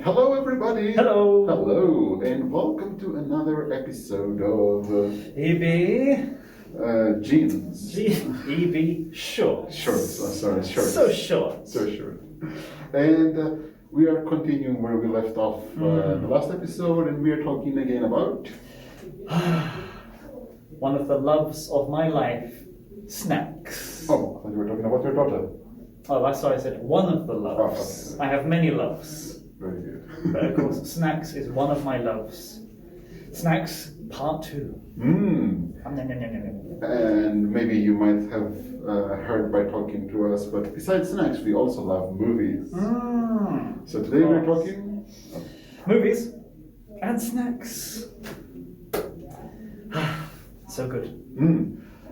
Hello, everybody. Hello. Hello, and welcome to another episode of EB. Jeans. EB Shorts. Shorts. Shorts. So short. So short. And we are continuing where we left off the last episode, and we are talking again about one of the loves of my life, snacks. Oh, I thought you were talking about your daughter. Oh, that's why I said one of the loves. Oh, okay. I have many loves. Very good. But of course, snacks is one of my loves. Snacks Part 2. And maybe you might have heard by talking to us, but besides snacks, we also love movies. So today we're talking movies and snacks. So good.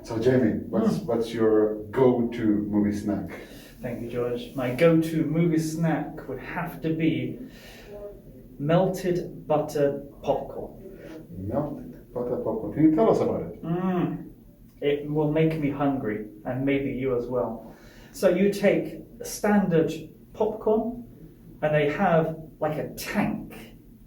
So Jamie, what's your go-to movie snack? Thank you, George. My go-to movie snack would have to be melted butter popcorn. Melted butter popcorn. Can you tell us about it? It will make me hungry, and maybe you as well. So you take standard popcorn, and they have like a tank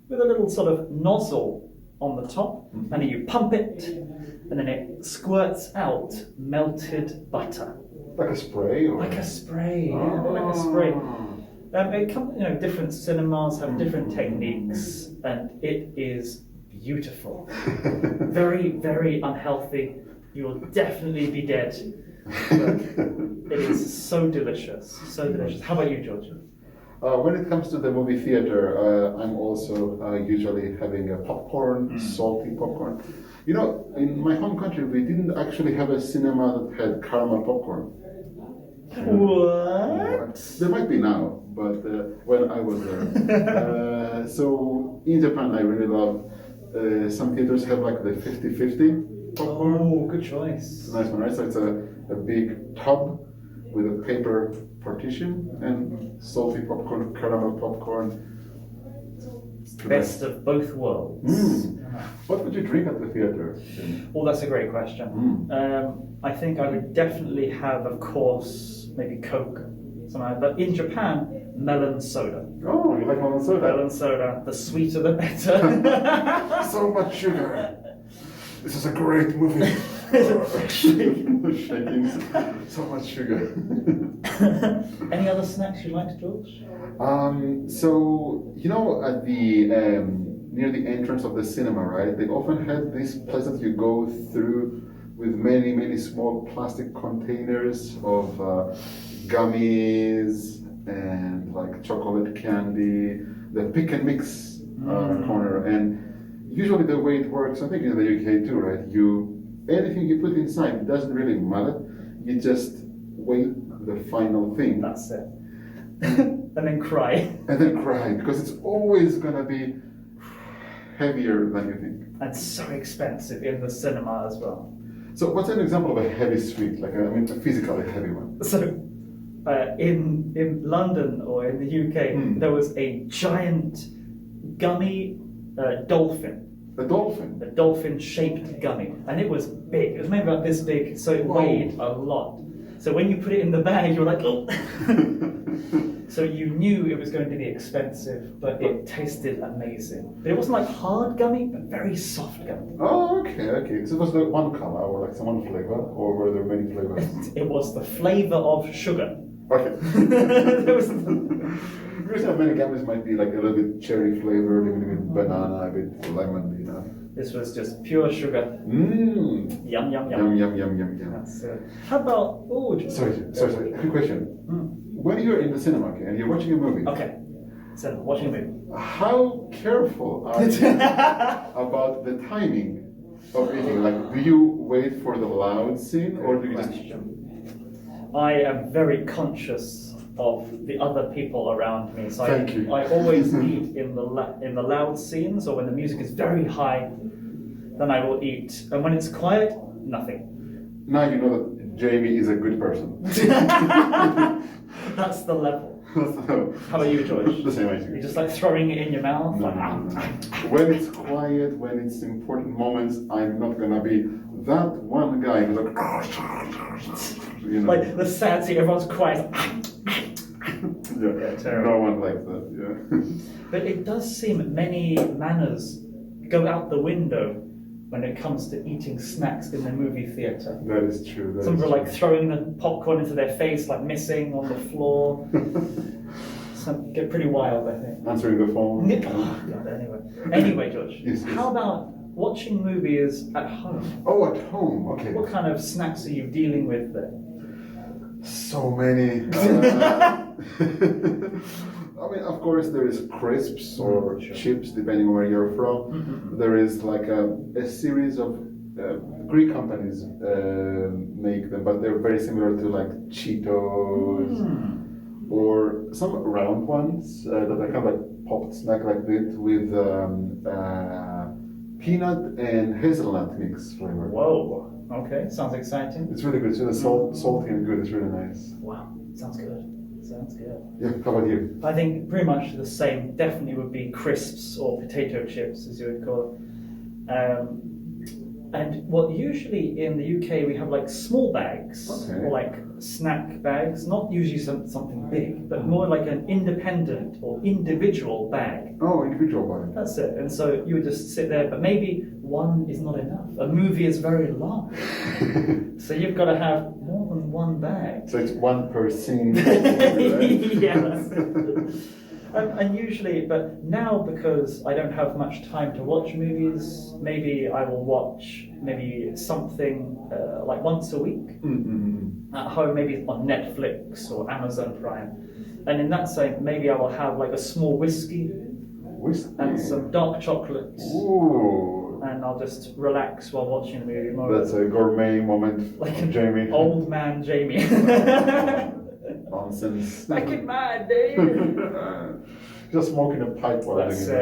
with a little sort of nozzle on the top, and then you pump it, and then it squirts out melted butter. Like a spray? Or? Like a spray, yeah, like a spray. Different cinemas have different techniques, and it is beautiful. Very, very unhealthy. You will definitely be dead. But it is so delicious, so delicious. How about you, George? When it comes to the movie theater, I'm also usually having a popcorn, salty popcorn. You know, in my home country, we didn't actually have a cinema that had caramel popcorn. What? There might be now, but when I was there. So in Japan, I really love, some theaters have like the 50-50 popcorn. Oh, good choice. It's a nice one, right? So it's a big tub with a paper partition and salty popcorn, caramel popcorn. Best of both worlds. What would you drink at the theater? Well, that's a great question. I think I would definitely have, of course, maybe Coke, something like that. But in Japan, melon soda. Oh, you like melon soda? Melon soda, the sweeter the better. So much sugar. This is a great movie. Shaking. So much sugar. Any other snacks you like, George? So you know, at the near the entrance of the cinema, right? They often had this place that you go through with many, many small plastic containers of gummies and like chocolate candy. The pick and mix corner, and usually the way it works, I think in the UK too, right? Anything you put inside, it doesn't really matter. You just wait the final thing. That's it. And then cry. And then cry, because it's always gonna be heavier than you think. And so expensive in the cinema as well. So what's an example of a heavy sweet, a physically heavy one? So in London or in the UK, there was a giant gummy dolphin. A dolphin? A dolphin-shaped gummy. And it was big. It was maybe about this big, so it weighed a lot. So when you put it in the bag, you were like, oh! So you knew it was going to be expensive, but it tasted amazing. But it wasn't like hard gummy, but very soft gummy. Oh, okay. So it was like one color, or like one flavor, or were there many flavors? It was the flavor of sugar. Okay. There was Many gummies might be like a little bit cherry flavored, a little bit banana, a bit lemon, you know. This was just pure sugar. Yum, yum, yum. Yum. That's it. How about... Oh, Sorry. Quick question. When you're in the cinema, okay, and you're watching a movie... Okay. So, watching a movie. How careful are you about the timing of eating? Like, do you wait for the loud scene, or do you just... I am very conscious of the other people around me. So Thank you. I always eat in the loud scenes, or when the music is very high, then I will eat. And when it's quiet, nothing. Now you know that Jamie is a good person. That's the level. So, how about you, George? The same, I think. You're just like throwing it in your mouth? No. When it's quiet, when it's important moments, I'm not gonna be that one guy who's like, you know. Like the sad scene, everyone's quiet. Yeah, terrible. no one likes that. Yeah. But it does seem many manners go out the window when it comes to eating snacks in the movie theatre. That is true. Some people are like throwing the popcorn into their face, like missing on the floor. Some get pretty wild, I think. Answering the phone. Oh, God, anyway, George, Yes. how about watching movies at home? Oh, at home. Okay. What kind of snacks are you dealing with there? So many. I mean, of course, there is crisps or chips, depending on where you're from. There is like a series of Greek companies make them, but they're very similar to like Cheetos or some round ones that are kind of like popped snack like this with peanut and hazelnut mix flavor. Whoa. Okay, sounds exciting. It's really good. It's really salty and good. It's really nice. Wow, sounds good. Sounds good. Yeah, how about you? I think pretty much the same. Definitely would be crisps or potato chips, as you would call it. And what usually in the UK we have like small bags or like snack bags, not usually something big, but more like an independent or individual bag. Oh, individual bag. That's it. And so you would just sit there, but maybe one is not enough. A movie is very long. So you've got to have more than one bag. So it's one per scene. Yes. And usually, but now because I don't have much time to watch movies, maybe I will watch maybe something like once a week at home, maybe on Netflix or Amazon Prime. And in that sense, maybe I will have like a small whiskey and some dark chocolates. Ooh. And I'll just relax while watching the movie. More That's a gourmet moment, like an Jamie. Old man Jamie. Nonsense. Back in my day. Just smoking a pipe while That's doing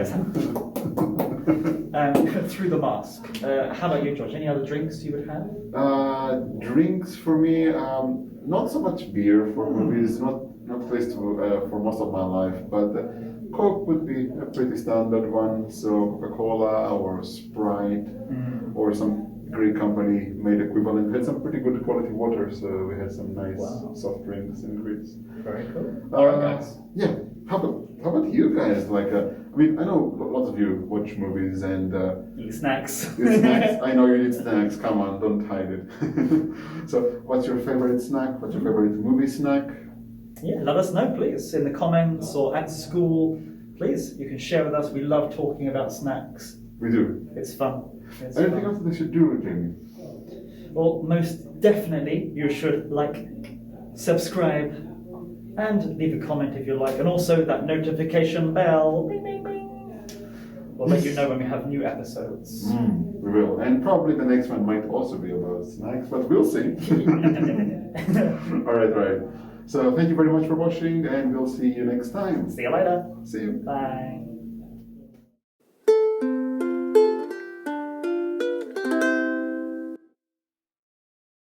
it. Through the mask. How about you, George? Any other drinks you would have? Drinks for me, not so much beer for movies, not placed for most of my life, but Coke would be a pretty standard one. So Coca-Cola or Sprite or some Greek company made equivalent. We had some pretty good quality water, so we had some nice soft drinks in Greece. Very cool. All right, guys. Yeah. How about you guys? Like, I mean, I know lots of you watch movies and eat snacks. eat snacks. I know you eat snacks. Come on, don't hide it. So, what's your favorite snack? What's your favorite movie snack? Yeah, let us know, please, in the comments or at school. Please, you can share with us. We love talking about snacks. We do. It's fun. Anything else that they should do, Jamie? Well, most definitely you should like, subscribe, and leave a comment if you like, and also that notification bell. Bing, bing, bing. We'll let you know when we have new episodes. We will, and probably the next one might also be about snacks, but we'll see. All right. So thank you very much for watching, and we'll see you next time. See you later. See you. Bye.